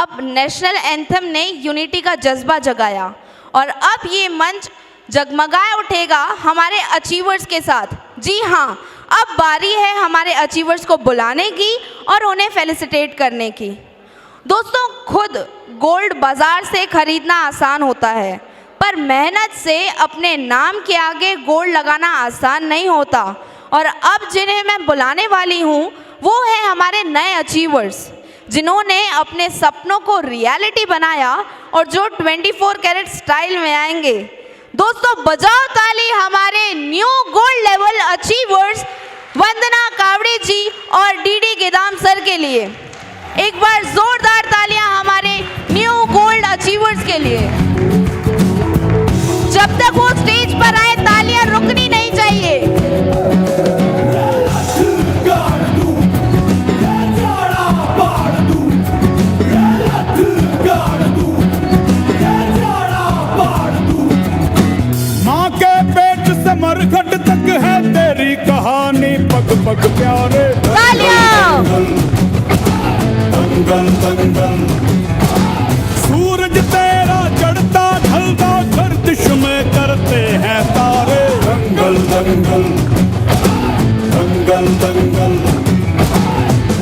अब national anthem ने unity का जज्बा जगाया और अब ये मंच जगमगाए उठेगा हमारे अचीवर्स के साथ। जी हाँ, अब बारी है हमारे अचीवर्स को बुलाने की और उन्हें फेलिसिटेट करने की। दोस्तों, खुद गोल्ड बाजार से खरीदना आसान होता है, पर मेहनत से अपने नाम के आगे गोल्ड लगाना आसान नहीं होता। और अब जिन्हें मैं बुलाने वाली हूँ वो है हमारे नए अचीवर्स, जिन्होंने अपने सपनों को रियलिटी बनाया और जो 24 कैरेट स्टाइल में आएंगे। दोस्तों, बजाओ ताली हमारे न्यू गोल्ड लेवल अचीवर्स वंदना कावड़े जी और डीडी गेदाम सर के लिए। एक बार जोरदार तालियां हमारे न्यू गोल्ड अचीवर्स के लिए। जब तक वो स्टेज पर आए तालियां रुकनी नहीं चाहिए। मरघट तक है तेरी कहानी, पग पग प्यारे तालियां। दंगल दंगल सूरज तेरा चढ़ता ढलता गर्दिश में करते हैं तारे। दंगल दंगल दंगल दंगल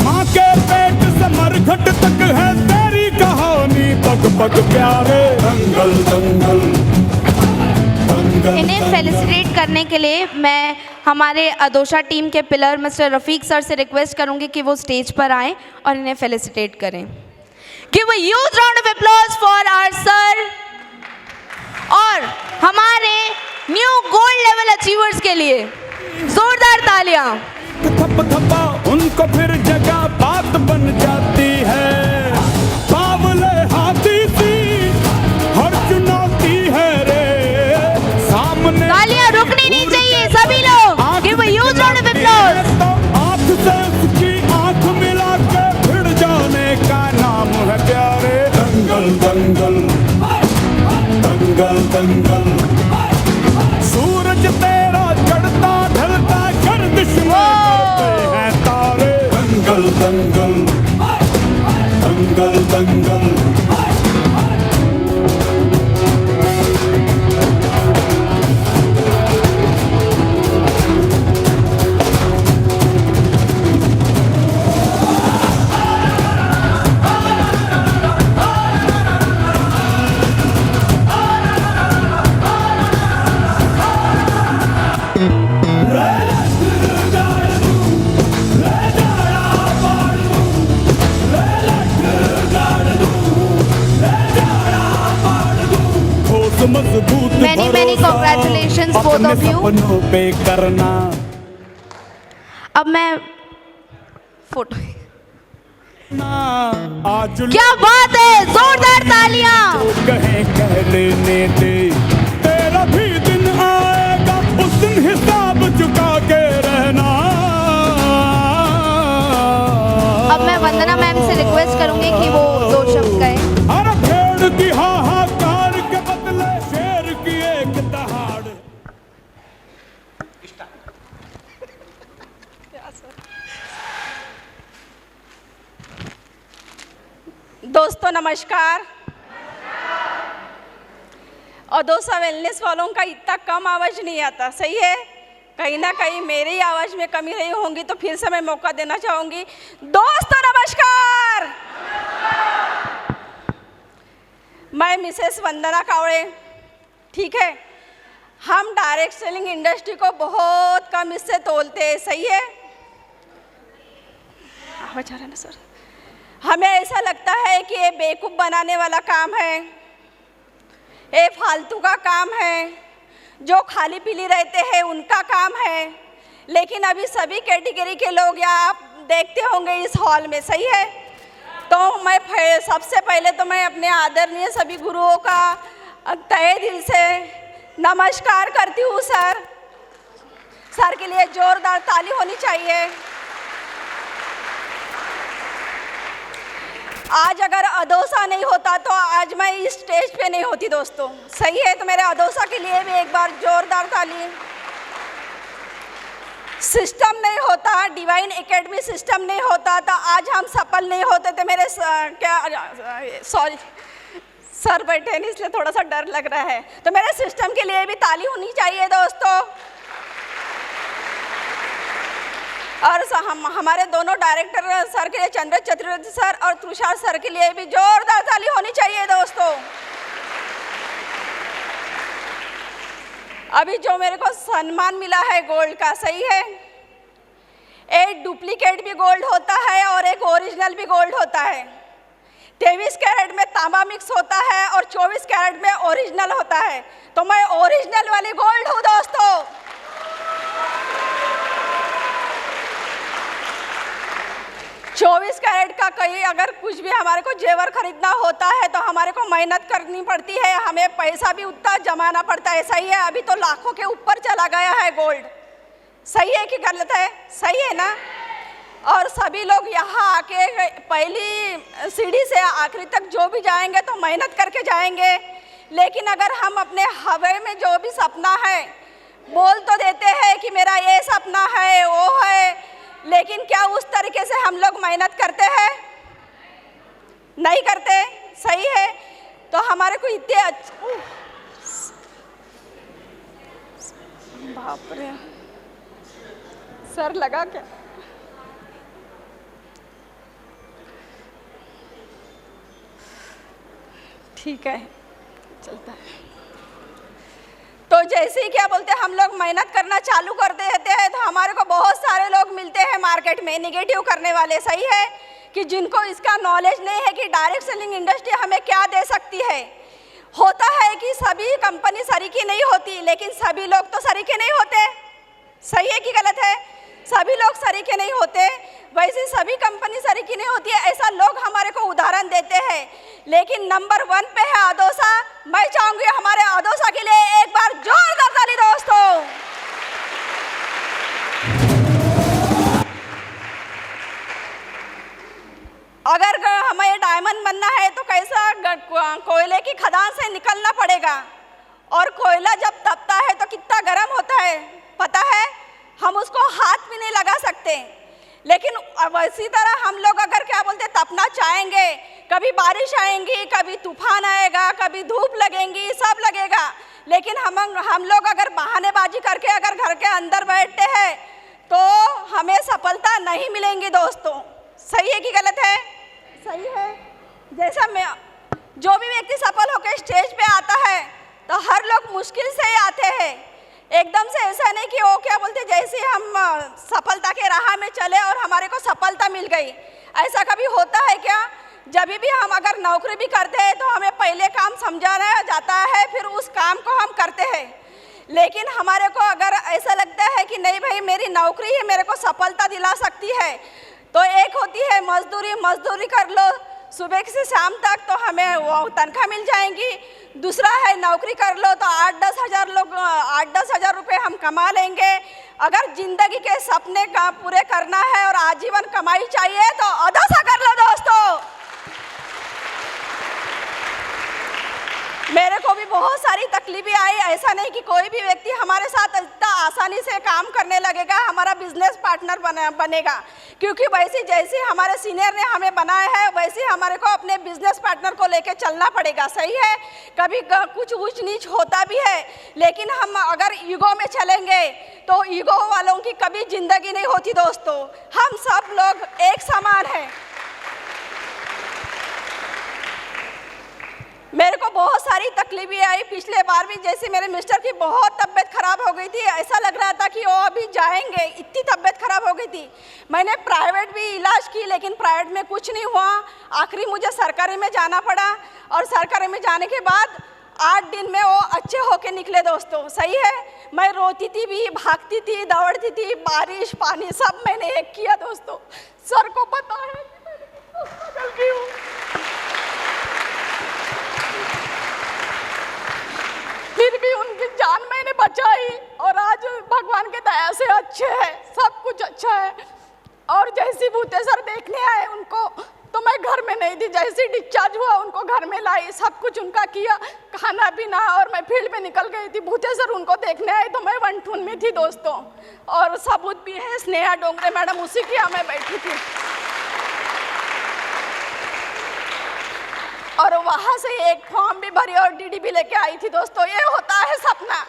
माँ के पेट से मरघट तक है तेरी कहानी, पग पग प्यारे। दंगल दंगल इन्हें फेलिसिटेट करने के लिए मैं हमारे अदोशा टीम के पिलर मिस्टर रफीक सर से रिक्वेस्ट करूंगी कि वो स्टेज पर आएं और इन्हें फेलिसिटेट करें। Give a huge round of applause for our sir और हमारे न्यू गोल्ड लेवल अचीवर्स के लिए जोरदार तालियां। थप थपा उनको फिर जगह बात बन जाती है, बावले हाथी सी हर चुनौती है रे सामने। तालियां रुकनी नहीं चाहिए सभी लोग। Give a huge round of applause. आंख से उसकी आंख मिला के भिड़ जाने का नाम है प्यारे। दंगल दंगल दंगल दंगल सूरज तेरा चढ़ता ढलता गर्दिश में करते हैं तारे। दंगल दंगल दंगल दंगल Many congratulations both of you. पे करना। अब मैं फोटो। आज क्या बात है, जोरदार तालियां। कहें कह लेने दे, तेरा भी दिन आएगा उस दिन हिसाब चुका के रहना। अब मैं वंदना मैम से रिक्वेस्ट करूंगी कि वो 2 शब्द कहें। अरे भेड़ की हाहाकार के बदले शेर की एक दहाड़। दोस्तों नमस्कार। अदोसा वेलनेस वालों का इतना कम आवाज़ नहीं आता, सही है? कहीं ना कहीं मेरी आवाज़ में कमी रही होंगी तो फिर से मैं मौका देना चाहूँगी। दोस्तों नमस्कार। मैं मिसेस वंदना कावड़े, ठीक है? हम डायरेक्ट सेलिंग इंडस्ट्री को बहुत कम इससे तोलते हैं, सही है? आवाज़ आ रहा है ना सर? हमें ऐसा लगता है कि ये बेवकूफ़ बनाने वाला काम है, ये फालतू का काम है, जो खाली पीली रहते हैं उनका काम है। लेकिन अभी सभी कैटेगरी के लोग यहाँ आप देखते होंगे इस हॉल में, सही है? तो मैं सबसे पहले तो मैं अपने आदरणीय सभी गुरुओं का तहे दिल से नमस्कार करती हूँ। सर के लिए जोरदार ताली होनी चाहिए। आज अगर अदोसा नहीं होता तो आज मैं इस स्टेज पे नहीं होती दोस्तों, सही है? तो मेरे अदोसा के लिए भी एक बार जोरदार ताली। सिस्टम नहीं होता, डिवाइन एकेडमी सिस्टम नहीं होता तो आज हम सफल नहीं होते थे। मेरे सॉरी सर बैठे नहीं इसलिए थोड़ा सा डर लग रहा है, तो मेरे सिस्टम के लिए भी ताली होनी चाहिए दोस्तों। और हमारे दोनों डायरेक्टर सर के लिए, चंद्र चतुर्वेदी सर और तुषार सर के लिए भी जोरदार ताली होनी चाहिए दोस्तों। अभी जो मेरे को सम्मान मिला है गोल्ड का, सही है, एक डुप्लीकेट भी गोल्ड होता है और एक ओरिजिनल भी गोल्ड होता है। 23 कैरेट में तांबा मिक्स होता है और 24 कैरेट में ओरिजिनल होता है, तो मैं ओरिजिनल वाली गोल्ड हूँ दोस्तों। चौबीस कैरेट का कहीं अगर कुछ भी हमारे को जेवर खरीदना होता है तो हमारे को मेहनत करनी पड़ती है, हमें पैसा भी उतना जमाना पड़ता है, सही है। अभी तो लाखों के ऊपर चला गया है गोल्ड, सही है कि गलत है? सही है ना। और सभी लोग यहाँ आके पहली सीढ़ी से आखिरी तक जो भी जाएंगे तो मेहनत करके जाएंगे, लेकिन अगर हम अपने हवा में जो भी सपना है बोल तो देते हैं कि मेरा ये सपना है वो है, लेकिन क्या उस तरीके से हम लोग मेहनत करते हैं? नहीं करते, सही है। तो हमारे को इतने बाप रे सर लगा क्या? ठीक है, चलता है। तो जैसे ही क्या बोलते हैं हम लोग मेहनत करना चालू कर देते हैं तो हमारे को बहुत सारे लोग मिलते हैं मार्केट में निगेटिव करने वाले, सही है, कि जिनको इसका नॉलेज नहीं है कि डायरेक्ट सेलिंग इंडस्ट्री हमें क्या दे सकती है। होता है कि सभी कंपनी सरीकी नहीं होती, लेकिन सभी लोग तो सरीके नहीं होते, सही है कि गलत है? सभी लोग सरीके नहीं होते, वैसे सभी कंपनी सरीकी नहीं होती है, ऐसा लोग हमारे को उदाहरण देते हैं। लेकिन नंबर 1 पे है अदोसा। मैं चाहूंगी हमारे अदोसा के लिए एक बार जोरदार ताली दोस्तों। अगर हमें डायमंड बनना है तो कैसा कोयले की खदान से निकलना पड़ेगा, और कोयला जब तपता है तो कितना गर्म होता है पता है, हम उसको हाथ भी नहीं लगा सकते। लेकिन इसी तरह हम लोग अगर क्या बोलते तपना चाहेंगे, कभी बारिश आएंगी, कभी तूफान आएगा, कभी धूप लगेंगी, सब लगेगा, लेकिन हम लोग अगर बहानेबाजी करके अगर घर के अंदर बैठते हैं तो हमें सफलता नहीं मिलेंगी दोस्तों, सही है कि गलत है? सही है। जैसा मैं जो भी व्यक्ति सफल होकर स्टेज पे आता है तो हर लोग मुश्किल से ही आते हैं, एकदम से ऐसा नहीं कि वो क्या बोलते जैसे हम सफलता के राह में चले और हमारे को सफलता मिल गई, ऐसा कभी होता है क्या? जब भी हम अगर नौकरी भी करते हैं तो हमें पहले काम समझाया जाता है, फिर उस काम को हम करते हैं। लेकिन हमारे को अगर ऐसा लगता है कि नहीं भाई मेरी नौकरी ही मेरे को सफलता दिला सकती है, तो एक होती है मजदूरी, मजदूरी कर लो सुबह से शाम तक तो हमें वो तनख्वाह मिल जाएंगी। दूसरा है नौकरी कर लो तो 8-10 हज़ार रुपये हम कमा लेंगे। अगर जिंदगी के सपने का पूरे करना है और आजीवन कमाई चाहिए तो अदोसा कर लो दोस्तों। मेरे को भी बहुत सारी तकलीफें आई, ऐसा नहीं कि कोई भी व्यक्ति हमारे साथ इतना आसानी से काम करने लगेगा, हमारा बिजनेस पार्टनर बनेगा, क्योंकि वैसे जैसे हमारे सीनियर ने हमें बनाया है वैसे हमारे को अपने बिजनेस पार्टनर को लेके चलना पड़ेगा, सही है। कभी कुछ ऊंच नीच होता भी है, लेकिन हम अगर ईगो में चलेंगे तो ईगो वालों की कभी जिंदगी नहीं होती दोस्तों। हम सब लोग एक समान हैं। मेरे को बहुत सारी तकलीफें आई पिछले बार भी, जैसे मेरे मिस्टर की बहुत तबीयत खराब हो गई थी, ऐसा लग रहा था कि वो अभी जाएंगे, इतनी तबीयत खराब हो गई थी। मैंने प्राइवेट भी इलाज की लेकिन प्राइवेट में कुछ नहीं हुआ, आखिरी मुझे सरकारी में जाना पड़ा, और सरकारी में जाने के बाद 8 दिन में वो अच्छे होके निकले दोस्तों, सही है। मैं रोती थी भी, भागती थी, दौड़ती थी, बारिश पानी सब मैंने एक किया दोस्तों। सर को पता है कि मैंने कितना स्ट्रगल की हूँ, फिर भी उनकी जान मैंने बचाई, और आज भगवान के दया से अच्छे हैं, सब कुछ अच्छा है। और जैसी भूते सर देखने आए उनको तो तो मैं घर में नहीं थी, जैसे डिस्चार्ज हुआ उनको घर में लाई, सब कुछ उनका किया, खाना पीना, और मैं फील्ड में निकल गई थी। भूते सर उनको देखने आए तो मैं वनठून में थी दोस्तों, और सबूत भी है, स्नेहा डोंगरे मैडम उसी की यहाँ मैं बैठी थी, और वहाँ से एक फॉर्म भी भरी और डीडी भी लेके आई थी दोस्तों। ये होता है सपना।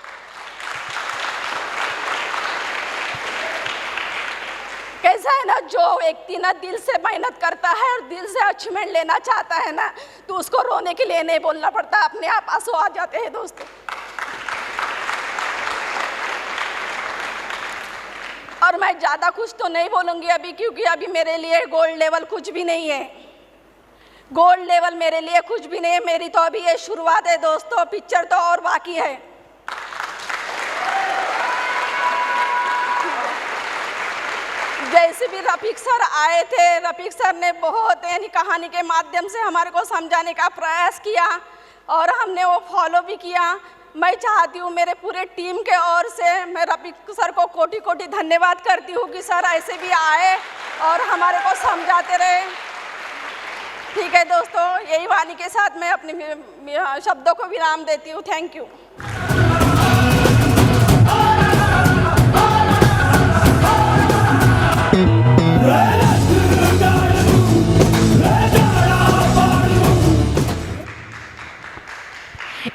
कैसा है ना, जो व्यक्ति ना दिल से मेहनत करता है और दिल से अचीवमेंट लेना चाहता है ना, तो उसको रोने के लिए नहीं बोलना पड़ता, अपने आप आंसू आ जाते हैं दोस्तों। और मैं ज़्यादा कुछ तो नहीं बोलूँगी अभी, क्योंकि अभी मेरे लिए गोल्ड लेवल कुछ भी नहीं है। गोल्ड लेवल मेरे लिए कुछ भी नहीं है, मेरी तो अभी ये शुरुआत है दोस्तों, पिक्चर तो और बाकी है। जैसे भी रफीक सर आए थे, रफीक सर ने बहुत यानी कहानी के माध्यम से हमारे को समझाने का प्रयास किया और हमने वो फॉलो भी किया। मैं चाहती हूँ मेरे पूरे टीम के ओर से मैं रफीक सर को कोटि कोटि धन्यवाद करती हूँ कि सर ऐसे भी आए और हमारे को समझाते रहे। ठीक है दोस्तों, यही वाणी के साथ मैं अपने शब्दों को विराम देती हूँ। Thank you.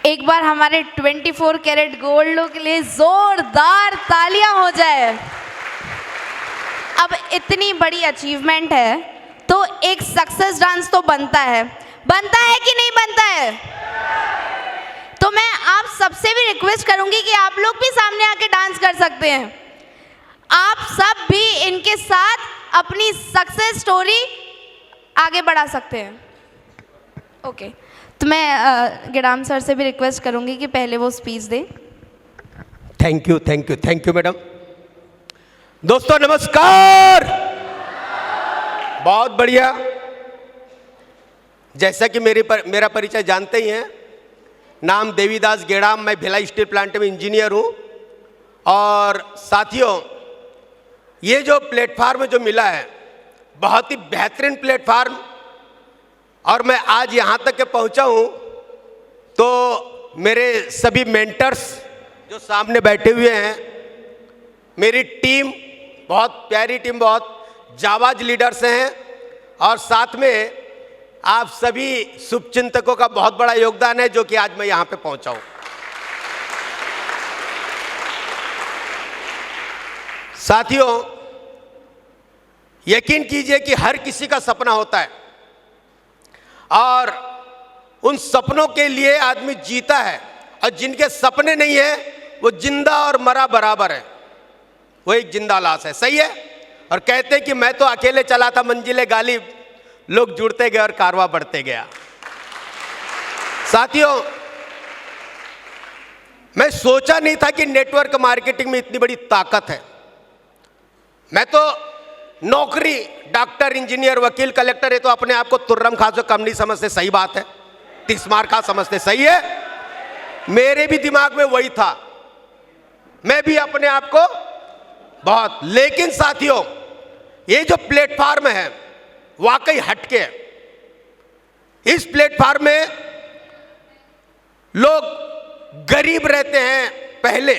एक बार हमारे 24 कैरेट गोल्ड के लिए जोरदार तालियां हो जाए। अब इतनी बड़ी अचीवमेंट है तो एक सक्सेस डांस तो बनता है कि नहीं बनता है? तो मैं आप सबसे भी रिक्वेस्ट करूंगी कि आप लोग भी सामने आके डांस कर सकते हैं। आप सब भी इनके साथ अपनी सक्सेस स्टोरी आगे बढ़ा सकते हैं। ओके, तो मैं गिडाम सर से भी रिक्वेस्ट करूंगी कि पहले वो स्पीच दें। Thank you madam. दोस्तों नमस्कार। बहुत बढ़िया। जैसा कि मेरा परिचय जानते ही हैं, नाम देवीदास गेड़ाम, मैं भिलाई स्टील प्लांट में इंजीनियर हूं। और साथियों, ये जो प्लेटफार्म जो मिला है बहुत ही बेहतरीन प्लेटफार्म, और मैं आज यहाँ तक के पहुँचा हूँ तो मेरे सभी मेंटर्स जो सामने बैठे हुए हैं, मेरी टीम बहुत प्यारी टीम, बहुत जाबाज लीडर्स हैं, और साथ में आप सभी शुभचिंतकों का बहुत बड़ा योगदान है जो कि आज मैं यहाँ पे पहुँचा हूँ। साथियों, यकीन कीजिए कि हर किसी का सपना होता है और उन सपनों के लिए आदमी जीता है, और जिनके सपने नहीं है वो जिंदा और मरा बराबर है, वो एक जिंदा लाश है। सही है। और कहते हैं कि मैं तो अकेले चला था मंजिले गालिब, लोग जुड़ते गए और कारवां बढ़ते गया। साथियों, मैं सोचा नहीं था कि नेटवर्क मार्केटिंग में इतनी बड़ी ताकत है। मैं तो नौकरी, डॉक्टर, इंजीनियर, वकील, कलेक्टर है तो अपने आप को तुर्रम खास जो कम नहीं समझते। सही बात है, 30 मार खा समझते। सही है, मेरे भी दिमाग में वही था, मैं भी अपने आप को बहुत। लेकिन साथियों, ये जो प्लेटफार्म है वाकई हटके है। इस प्लेटफार्म में लोग गरीब रहते हैं, पहले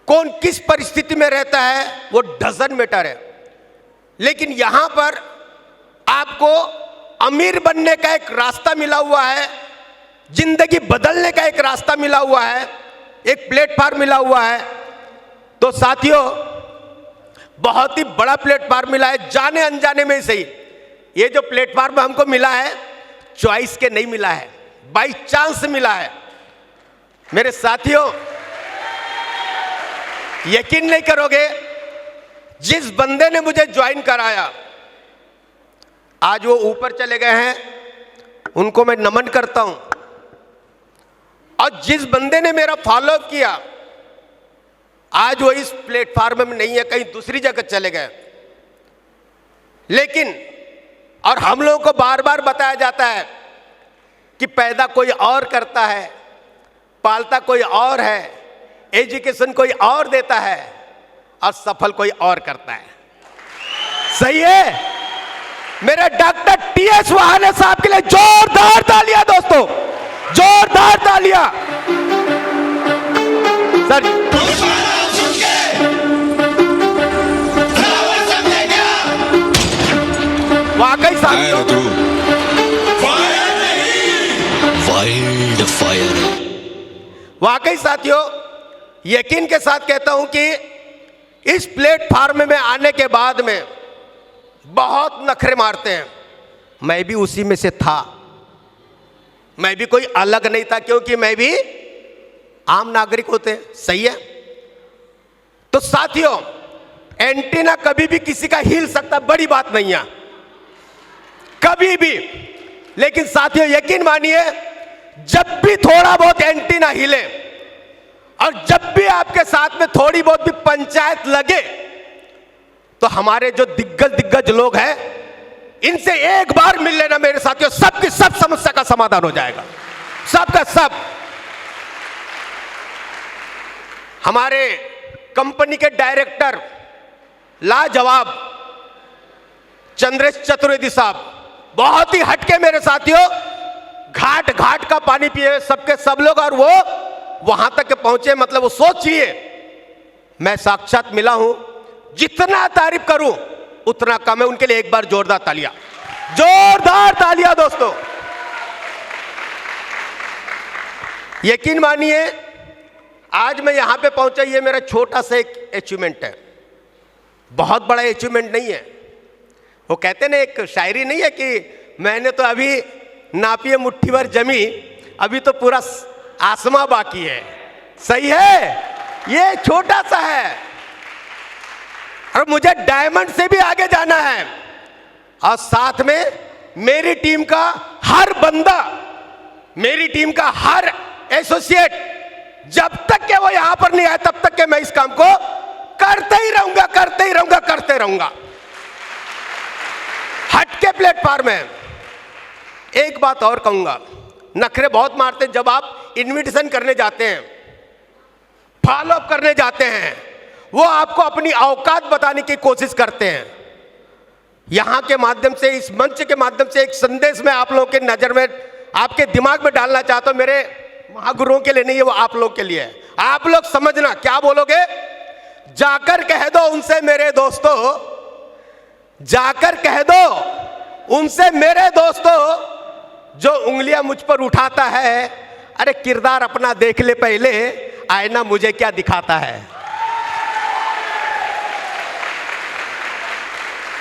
कौन किस परिस्थिति में रहता है वो डजंट मैटर है, लेकिन यहां पर आपको अमीर बनने का एक रास्ता मिला हुआ है, जिंदगी बदलने का एक रास्ता मिला हुआ है, एक प्लेटफार्म मिला हुआ है। तो साथियों, बहुत ही बड़ा प्लेटफार्म मिला है, जाने अनजाने में सही। ये जो प्लेटफार्म हमको मिला है चॉइस के नहीं मिला है, बाई चांस मिला है। मेरे साथियों, यकीन नहीं करोगे, जिस बंदे ने मुझे ज्वाइन कराया आज वो ऊपर चले गए हैं, उनको मैं नमन करता हूं। और जिस बंदे ने मेरा फॉलोअप किया आज वो इस प्लेटफार्म में नहीं है, कहीं दूसरी जगह चले गए। लेकिन और हम लोगों को बार बार बताया जाता है कि पैदा कोई और करता है, पालता कोई और है, एजुकेशन कोई और देता है और सफल कोई और करता है। सही है। मेरे डॉक्टर टीएस वहाने साहब के लिए जोरदार तालियां दोस्तों, जोरदार तालियां। सर वाकई साथियों, वाइल्ड फायर, वाकई साथियों, यकीन के साथ कहता हूं कि इस प्लेटफार्म में आने के बाद में बहुत नखरे मारते हैं। मैं भी उसी में से था, मैं भी कोई अलग नहीं था, क्योंकि मैं भी आम नागरिक होते हैं, सही है। तो साथियों, एंटीना कभी भी किसी का हिल सकता, बड़ी बात नहीं है, कभी भी। लेकिन साथियों यकीन मानिए, जब भी थोड़ा बहुत एंटीना हिले और जब भी आपके साथ में थोड़ी बहुत भी पंचायत लगे, तो हमारे जो दिग्गज लोग हैं, इनसे एक बार मिल लेना मेरे साथियों, सबकी सब समस्या का समाधान हो जाएगा, सबका सब। हमारे कंपनी के डायरेक्टर लाजवाब चंद्रेश चतुर्वेदी साहब, बहुत ही हटके मेरे साथियों, घाट घाट का पानी पिए सबके सब लोग, और वो वहां तक के पहुंचे, मतलब वो सोचिए, मैं साक्षात मिला हूं, जितना तारीफ करूं उतना कम है। उनके लिए एक बार जोरदार तालियां, जोरदार तालियां दोस्तों। यकीन मानिए, आज मैं यहां पे पहुंचा, ये मेरा छोटा सा एक अचीवमेंट है, बहुत बड़ा अचीवमेंट नहीं है। वो कहते ना, एक शायरी नहीं है कि मैंने तो अभी नापिए मुट्ठी भर जमी, अभी तो पूरा आसमां बाकी है, सही है। ये छोटा सा है और मुझे डायमंड से भी आगे जाना है, और साथ में मेरी टीम का हर बंदा, मेरी टीम का हर एसोसिएट, जब तक के वो यहां पर नहीं आए तब तक के मैं इस काम को करते ही रहूंगा, करते ही रहूंगा, करते रहूंगा। हटके प्लेटफॉर्म है। एक बात और कहूंगा, नखरे बहुत मारते हैं जब आप इनविटेशन करने जाते हैं, फॉलो अप करने जाते हैं, वो आपको अपनी औकात बताने की कोशिश करते हैं। यहां के माध्यम से, इस मंच के माध्यम से एक संदेश मैं आप लोगों के नजर में, आपके दिमाग में डालना चाहता हूं। मेरे महागुरुओं के लिए नहीं है, वो आप लोग के लिए है। आप लोग समझना, क्या बोलोगे? जाकर कह दो उनसे मेरे दोस्तों, जाकर कह दो उनसे मेरे दोस्तों, जो उंगलियां मुझ पर उठाता है, अरे किरदार अपना देख ले पहले, आईना मुझे क्या दिखाता है।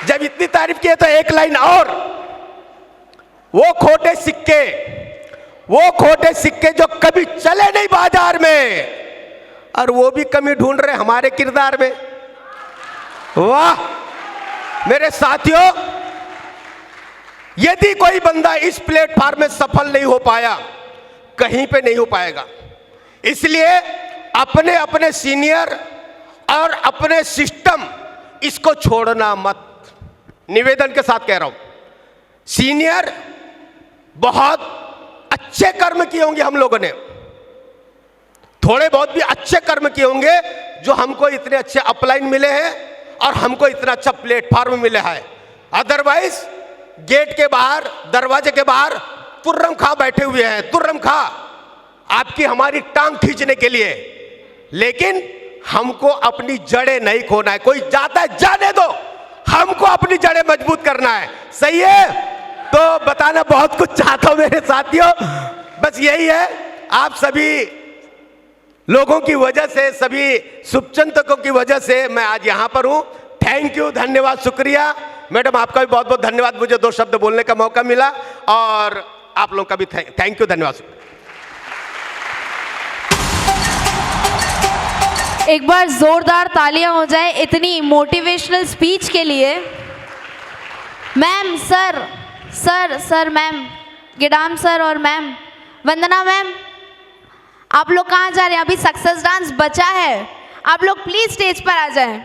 जब इतनी तारीफ की है तो एक लाइन और, वो खोटे सिक्के जो कभी चले नहीं बाजार में, और वो भी कमी ढूंढ रहे हमारे किरदार में। वाह मेरे साथियों, यदि कोई बंदा इस प्लेटफॉर्म में सफल नहीं हो पाया, कहीं पे नहीं हो पाएगा। इसलिए अपने अपने सीनियर और अपने सिस्टम, इसको छोड़ना मत, निवेदन के साथ कह रहा हूं। सीनियर बहुत अच्छे कर्म किए होंगे हम लोगों ने, थोड़े बहुत भी अच्छे कर्म किए होंगे, जो हमको इतने अच्छे अपलाइन मिले हैं और हमको इतना अच्छा प्लेटफॉर्म मिला है। अदरवाइज गेट के बाहर, दरवाजे के बाहर तुर्रम खा बैठे हुए हैं, तुर्रम खा आपकी हमारी टांग खींचने के लिए। लेकिन हमको अपनी जड़ें नहीं खोना है। कोई जाता है जाने दो, हमको अपनी जड़ें मजबूत करना है, सही है। तो बताना बहुत कुछ चाहता हूं मेरे साथियों, बस यही है, आप सभी लोगों की वजह से, सभी शुभचिंतकों की वजह से मैं आज यहां पर हूं। थैंक यू, धन्यवाद, शुक्रिया। मैडम आपका भी बहुत बहुत धन्यवाद, मुझे 2 शब्द बोलने का मौका मिला, और आप लोगों का भी थैंक यू, धन्यवाद। एक बार जोरदार तालियां हो जाए इतनी मोटिवेशनल स्पीच के लिए। Ma'am, sir, ma'am, Gidam sir और मैम, वंदना मैम, आप लोग कहाँ जा रहे हैं? अभी सक्सेस डांस बचा है, आप लोग प्लीज स्टेज पर आ जाएं।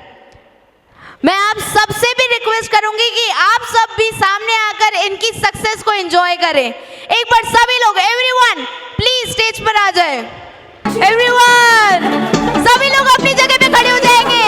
मैं आप सबसे भी रिक्वेस्ट करूंगी कि आप सब भी सामने आकर इनकी सक्सेस को एंजॉय करें। एक बार सभी लोग, एवरीवन प्लीज स्टेज पर आ जाएं। एवरीवन, सभी लोग अपनी जगह पे खड़े हो जाएंगे।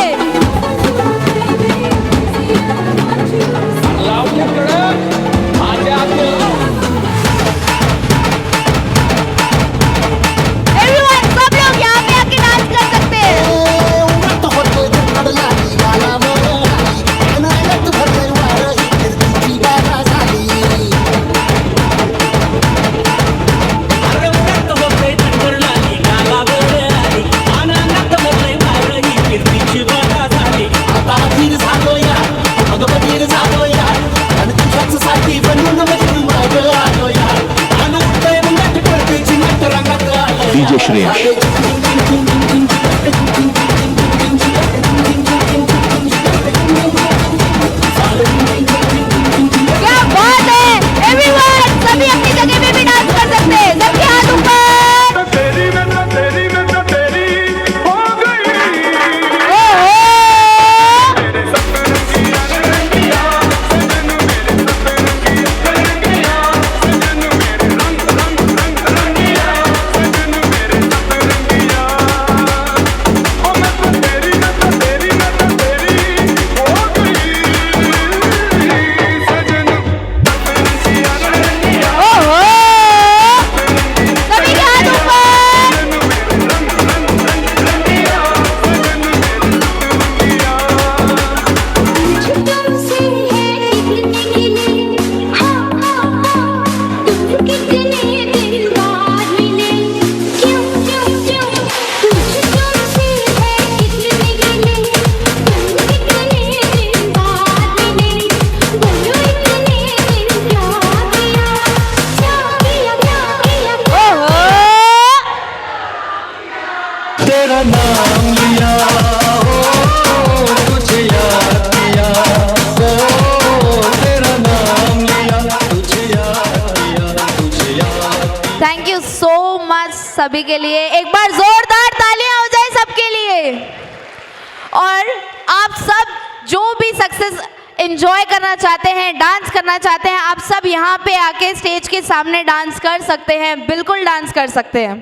डीजे श्रेयस। क्या बात है एवरीवन, सभी अपनी जगह पे भी डांस कर सकते हैं, सबके हाथ ऊपर। तेरी नजर तेरी नजर तेरी हो गई ओहो, मेरे सपनों की रंगिया सजन मेरे सपनों की रंगिया सजन मेरे रंग रंग रंग रंगिया सजन मेरे सपनों ओ मैं तो तेरी नजर तेरी नजर तेरी हो गई सजन सपनों की रंगिया ओहो, सभी के हाथ ऊपर। तुमसे है कितने गिले, हाँ हाँ हाँ, तुम कितने दिलदार मिले, क्यों क्यों क्यों, तुमसे है कितने गिले, तुम कितने दिलदार मिले, बोलो इतने दिन क्या किया, ओहो, तेरा नाम लिया ओ तुझे याद किया ओ तेरा नाम लिया तुझे याद किया तुझे याद थैंक यू सो मच सभी के लिए। एक बार जोरदार तालियां हो जाए सबके लिए। और आप सब जो भी सक्सेस एंजॉय करना चाहते हैं, डांस करना चाहते हैं, आप सब यहाँ पे आके स्टेज के सामने डांस कर सकते हैं, बिल्कुल डांस कर सकते हैं।